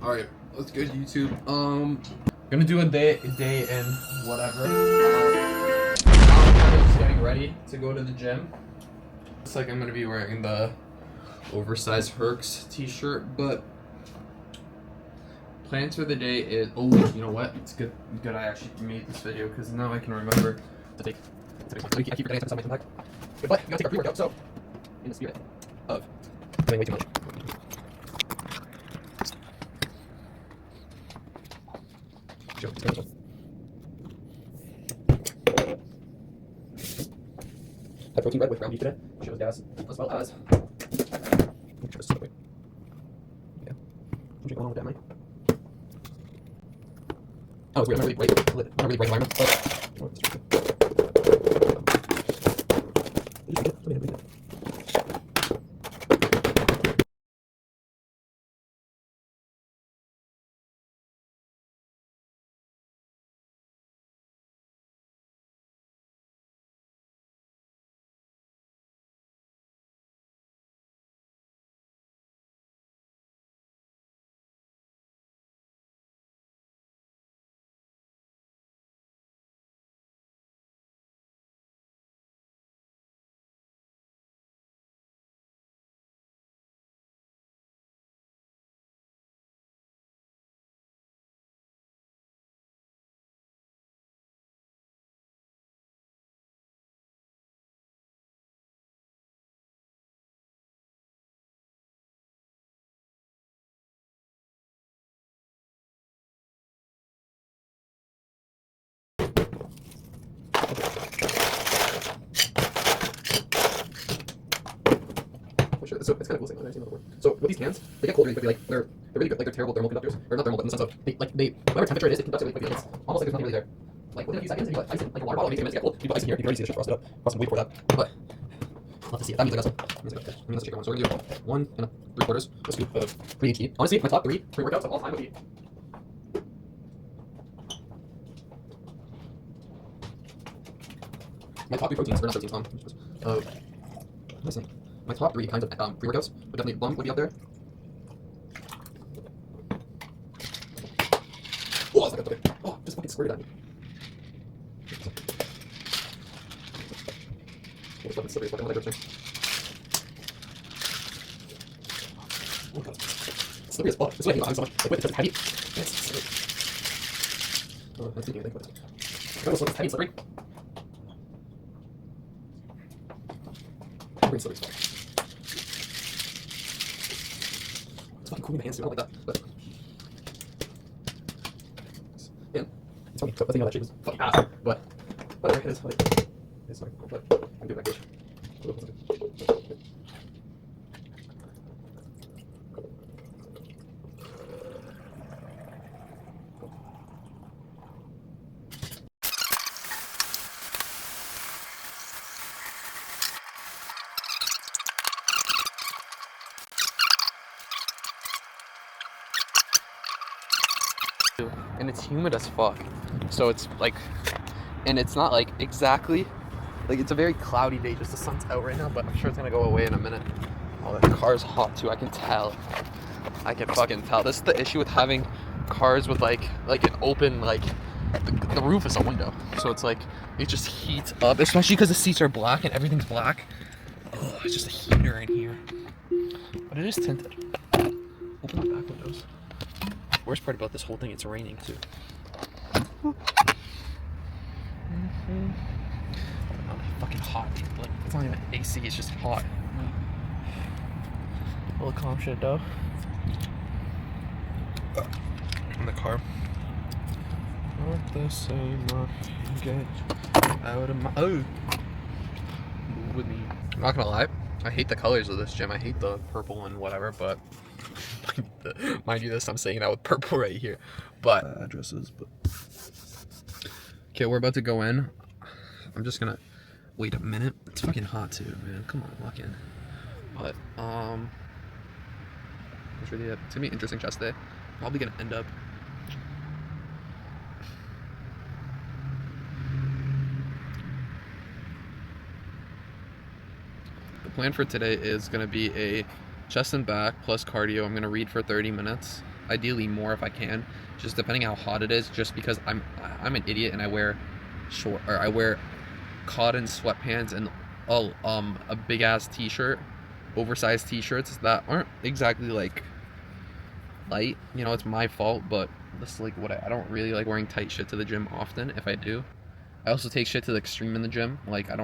Alright, let's go to YouTube. Gonna do a day in whatever. Now I'm kind of just getting ready to go to the gym. Looks like I'm gonna be wearing the oversized Hercs t-shirt, but plans for the day is, oh, you know what? It's good I actually made this video because now I can remember to take one. I keep forgetting to spend some time back. But we gotta take our pre-workout, so in the spirit of doing way too much. High protein bread with ground beef today. Shows gas as well as. Make sure this is away. Yeah. What's going on with that, Mike? Oh, it's weird. I'm not really bright environment, but. So it's kind of cool thing. I've never seen that before. So with these cans, they get cold really quickly. Like they're really good. Like they're terrible thermal conductors, or not thermal, but in the sense of they whatever temperature it is, they conduct it really quickly. Like, it's almost like there's nothing really there. Like within a few seconds, if you put ice in like a water bottle, it makes it get cold. You put ice in here, you can already see the shit frosted up. Frosted way before that, but I'll have to see it. That means I got some. That means I got okay. I mean, let's check one. So we're gonna do 1 3/4 a scoop of pre-HT. Honestly, my top 3 pre-workouts of all time would be. My top 3 proteins, or not proteins, listen. My top 3 kinds of pre-workouts would definitely Bum would be up there. Oh, that's not good. Okay. Oh, just fucking squirted at me. It's fucking slippery as fuck. I'm gonna go oh god. It's slippery as fuck. This is why I hate so much. Like, wait, it's heavy. It's slippery. Oh, that's thinking, I think about this. It's heavy and slippery. Slippery and slippery as fuck. It's fucking cool in my hands too. I don't like that. But. Yeah. It's funny. So I think how that shape is fucking ass. But whatever it is, like, it's fine. But I'm doing that good. And it's humid as fuck. So it's like, and it's not like exactly, like it's a very cloudy day, just the sun's out right now, but I'm sure it's gonna go away in a minute. Oh, the car's hot too, I can tell. I can fucking tell. This is the issue with having cars with like an open, like, the roof is a window. So it's like, it just heats up, especially because the seats are black and everything's black. Oh, it's just a heater in here. But it is tinted. Open the back windows. Worst part about this whole thing, it's raining too. Fucking hot. Like, it's not even AC, it's just hot. A little calm shit though. In the car. Not the same, get out of my. Oh! Move with me. I'm not gonna lie, I hate the colors of this gym. I hate the purple and whatever, but. Mind you, I'm saying that with purple right here. But. Addresses, but. Okay, we're about to go in. I'm just gonna wait a minute. It's fucking hot too, man. Come on, walk in. But it's really it's gonna be an interesting chest day. Probably gonna end up. The plan for today is gonna be a chest and back plus cardio. I'm gonna read for 30 minutes. ideally more if I can, just depending how hot it is, just because I'm an idiot and I wear cotton sweatpants and a big ass t-shirt, oversized t-shirts that aren't exactly like light. You know, it's my fault, but this is like what I don't really like wearing tight shit to the gym often. If I do, I also take shit to the extreme in the gym. Like I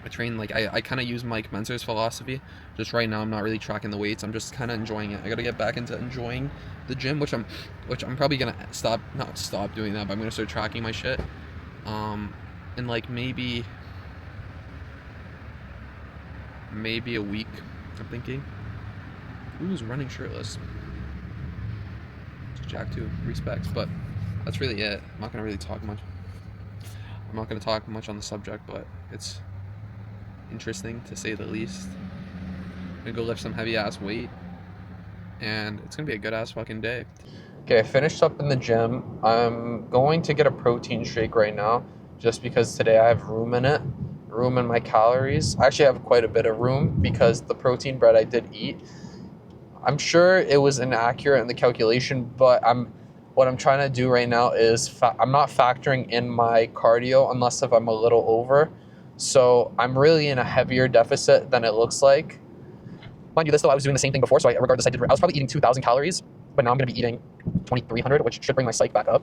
train like I kind of use Mike Mentzer's philosophy. Just right now I'm not really tracking the weights. I'm just kind of enjoying it. I gotta get back into enjoying the gym, which I'm probably gonna not stop doing that, but I'm gonna start tracking my shit. In like maybe a week, I'm thinking. Who's running shirtless? Jack too, respects, but that's really it. I'm not gonna really talk much. I'm not gonna talk much on the subject, but it's interesting to say the least. I'm gonna go lift some heavy ass weight, and it's gonna be a good ass fucking day. Okay, I finished up in the gym. I'm going to get a protein shake right now, just because today I have room in my calories. I actually have quite a bit of room because the protein bread I did eat, I'm sure it was inaccurate in the calculation, but what I'm trying to do right now is I'm not factoring in my cardio unless if I'm a little over. So I'm really in a heavier deficit than it looks like. Mind you, this though, I was doing the same thing before, so regardless, I was probably eating 2,000 calories, but now I'm going to be eating 2,300, which should bring my psych back up.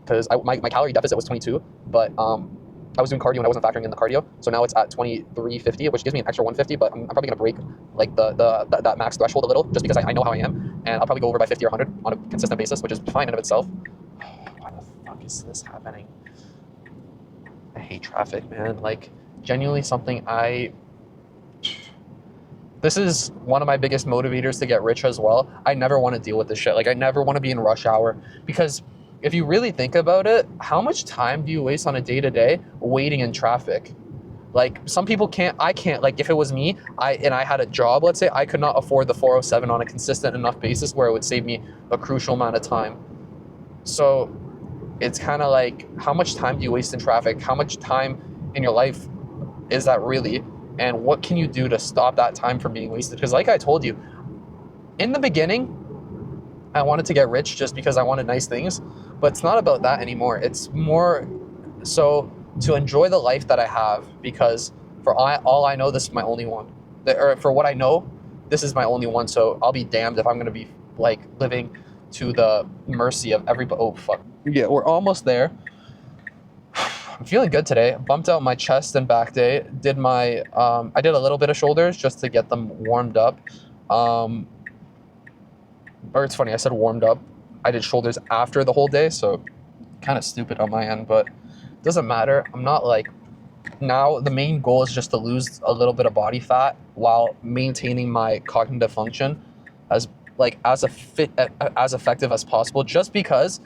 Because my calorie deficit was 22, but I was doing cardio and I wasn't factoring in the cardio, so now it's at 2350, which gives me an extra 150. But I'm probably gonna break like that max threshold a little, just because I know how I am, and I'll probably go over by 50 or 100 on a consistent basis, which is fine in of itself. Why the fuck is this happening? I hate traffic, man. Like, genuinely something this is one of my biggest motivators to get rich as well. I never want to deal with this shit. Like, I never want to be in rush hour, because if you really think about it, how much time do you waste on a day-to-day waiting in traffic? Like, some people can't, I can't. Like, if it was me, and I had a job, let's say, I could not afford the 407 on a consistent enough basis where it would save me a crucial amount of time. So it's kind of like, how much time do you waste in traffic? How much time in your life is that really? And what can you do to stop that time from being wasted? Because like I told you, in the beginning, I wanted to get rich just because I wanted nice things, but it's not about that anymore. It's more so to enjoy the life that I have, because for all I know, this is my only one. Or for what I know, this is my only one. So I'll be damned if I'm going to be like living to the mercy of everybody. Oh, fuck. Yeah, we're almost there. I'm feeling good today. Bumped out my chest and back day. Did my, I did a little bit of shoulders just to get them warmed up. Or it's funny, I said warmed up. I did shoulders after the whole day, so kind of stupid on my end, but it doesn't matter. I'm not like, now the main goal is just to lose a little bit of body fat while maintaining my cognitive function as effective as possible, just because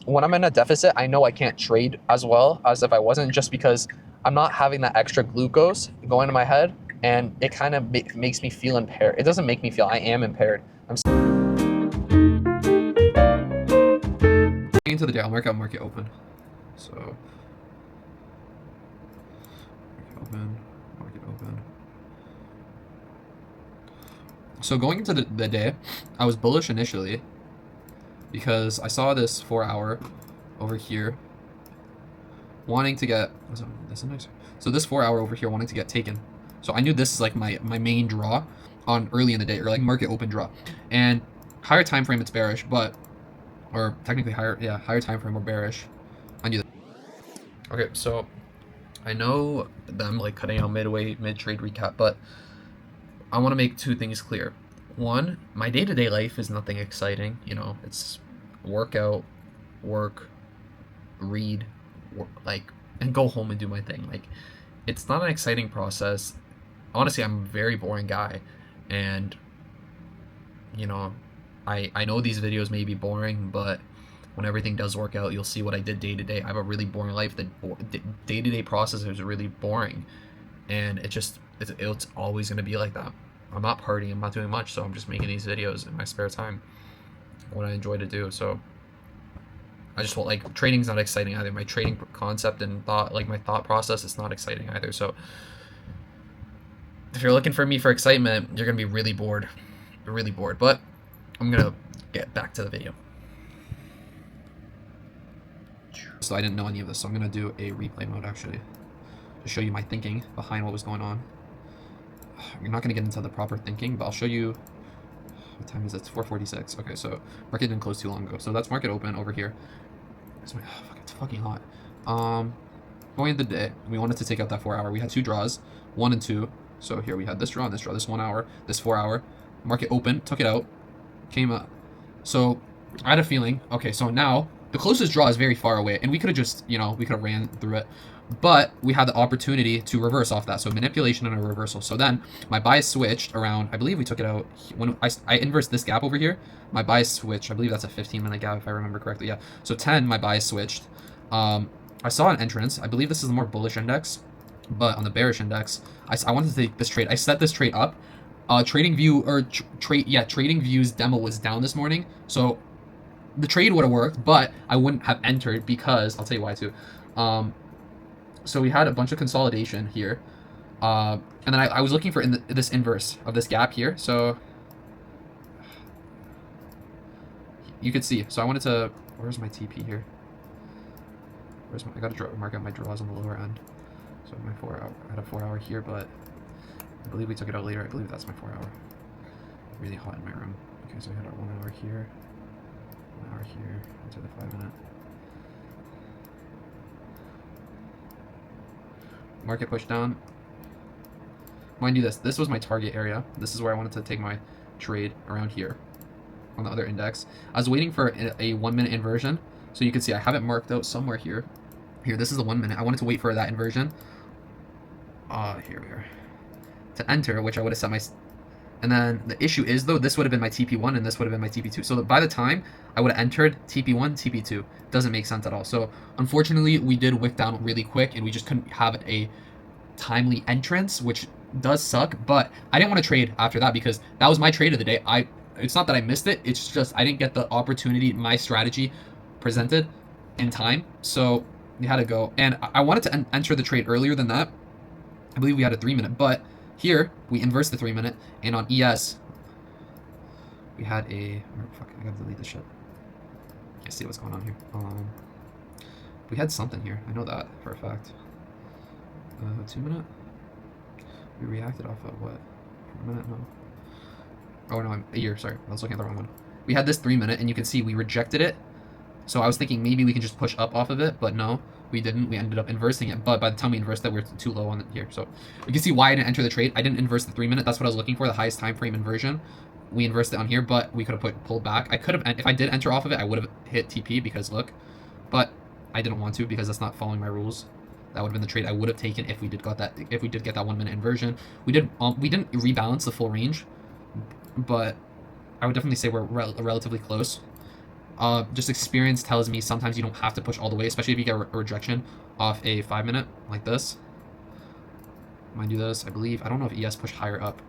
when I'm in a deficit, I know I can't trade as well as if I wasn't, just because I'm not having that extra glucose going to my head, and it kind of makes me feel impaired. It doesn't make me feel, I am impaired. Into the day, I'll mark out market open. So market open. So going into the day, I was bullish initially because I saw this 4 hour over here wanting to get, that's nice. So this 4 hour over here wanting to get taken. So I knew this is like my main draw on early in the day, or like market open draw. And higher time frame, it's bearish, but or technically higher time frame or bearish. I knew that. Okay, so I know that I'm like cutting out mid trade recap, but I want to make two things clear. One, my day-to-day life is nothing exciting. You know, it's workout, work, read, and go home and do my thing. Like, it's not an exciting process. Honestly, I'm a very boring guy, and you know, I know these videos may be boring, but when everything does work out, you'll see what I did day to day. I have a really boring life. The day-to-day process is really boring, and it's always going to be like that. I'm not partying, I'm not doing much, so I'm just making these videos in my spare time, what I enjoy to do. So I just want, like, trading's not exciting either. My trading concept and my thought process is not exciting either. So if you're looking for me for excitement, you're going to be really bored. But I'm going to get back to the video. So I didn't know any of this, so I'm gonna do a replay mode actually to show you my thinking behind what was going on. You're not gonna get into the proper thinking, but I'll show you. What time is it? It's 4:46. Okay, so market didn't close too long ago. So that's market open over here. It's fucking hot. Going into the day, we wanted to take out that 4 hour. We had 2 draws, 1 and 2. So here we had this draw and this draw, this 1 hour, this 4 hour. Market open, took it out, came up. So I had a feeling, okay, so now the closest draw is very far away, and we could have just, we could have ran through it. But we had the opportunity to reverse off that. So manipulation and a reversal. So then my bias switched around, I believe we took it out, when I inversed this gap over here, my bias switched, I believe that's a 15-minute gap if I remember correctly, yeah. So 10, my bias switched. I saw an entrance. I believe this is the more bullish index, but on the bearish index, I wanted to take this trade. I set this trade up. Trading View's demo was down this morning, so the trade would have worked, but I wouldn't have entered because, I'll tell you why too. So we had a bunch of consolidation here, and then I was looking for this inverse of this gap here, so you could see. So I wanted to, where's my TP here? I gotta mark out my draws on the lower end. So my 4 hour, I had a 4 hour here, but I believe we took it out later. I believe that's my 4 hour. Really hot in my room. Okay, so we had our 1 hour here, 1 hour here, into the 5-minute. Market push down. Mind you, this was my target area. This is where I wanted to take my trade, around here on the other index. I was waiting for a 1 minute inversion, so you can see I have it marked out somewhere here. Here, this is the 1 minute. I wanted to wait for that inversion. Here we are. To enter, which I would have set my... And then the issue is, though, this would have been my TP1 and this would have been my TP2. So by the time I would have entered TP1, TP2, doesn't make sense at all. So unfortunately, we did wick down really quick and we just couldn't have a timely entrance, which does suck. But I didn't want to trade after that because that was my trade of the day. It's not that I missed it. It's just I didn't get the opportunity, my strategy presented in time. So we had to go. And I wanted to enter the trade earlier than that. I believe we had a 3 minute, but here we inversed the 3 minute, and on ES we had a, fuck, I gotta delete this shit. I see what's going on here. We had something here, I know that for a fact. 2 minute, we reacted off of what, 1 minute, no. Oh no, a year, sorry, I was looking at the wrong one. We had this 3 minute, and you can see we rejected it. So I was thinking maybe we can just push up off of it, but no, we didn't. We ended up inversing it, but by the time we inversed it, we're too low on it here. So you can see why I didn't enter the trade. I didn't inverse the 3 minute. That's what I was looking for, the highest time frame inversion. We inversed it on here, but we could have pulled back. I could have, if I did enter off of it, I would have hit TP because look, but I didn't want to because that's not following my rules. That would have been the trade I would have taken if we did get that 1 minute inversion. We didn't rebalance the full range, but I would definitely say we're relatively close. Just experience tells me sometimes you don't have to push all the way, especially if you get a rejection off a 5 minute like this. Mind you, this, I believe, I don't know if ES pushed higher up.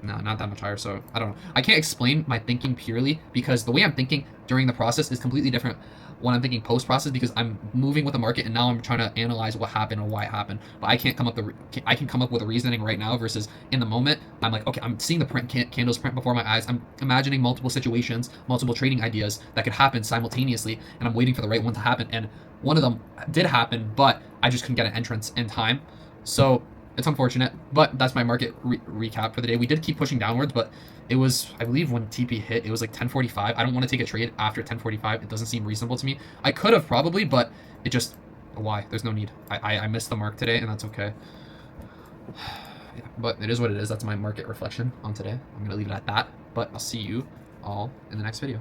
No, not that much higher, so I don't know. I can't explain my thinking purely because the way I'm thinking during the process is completely different when I'm thinking post-process because I'm moving with the market and now I'm trying to analyze what happened and why it happened. But I can't come up I can come up with a reasoning right now versus in the moment. I'm like, okay, I'm seeing the candles print before my eyes. I'm imagining multiple situations, multiple trading ideas that could happen simultaneously, and I'm waiting for the right one to happen. And one of them did happen, but I just couldn't get an entrance in time. So it's unfortunate, but that's my market recap for the day. We did keep pushing downwards, but it was, I believe when TP hit, it was like 10:45. I don't want to take a trade after 10:45. It doesn't seem reasonable to me. I could have probably, but it just, why? There's no need. I missed the mark today, and that's okay. Yeah, but it is what it is. That's my market reflection on today. I'm going to leave it at that, but I'll see you all in the next video.